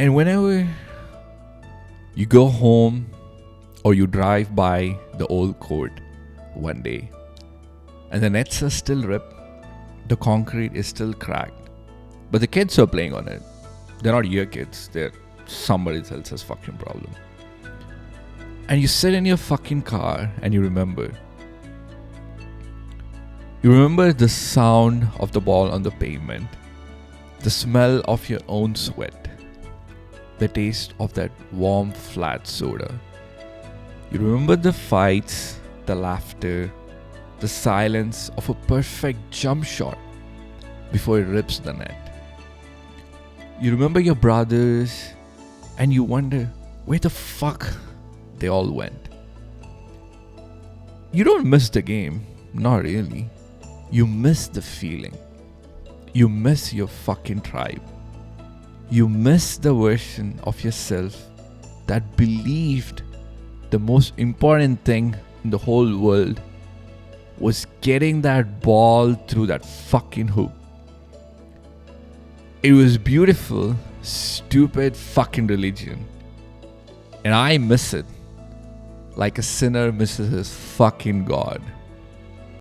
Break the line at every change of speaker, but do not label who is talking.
And whenever you go home or you drive by the old court one day and the nets are still ripped, the concrete is still cracked, but the kids are playing on it. They're not your kids, they're somebody else's fucking problem. And you sit in your fucking car and you remember. You remember the sound of the ball on the pavement, the smell of your own sweat, the taste of that warm flat soda. You remember the fights, the laughter, the silence of a perfect jump shot before it rips the net. You remember your brothers and you wonder where the fuck they all went. You don't miss the game, not really. You miss the feeling. You miss your fucking tribe. You miss the version of yourself that believed the most important thing in the whole world was getting that ball through that fucking hoop. It was beautiful, stupid fucking religion. And I miss it like a sinner misses his fucking God.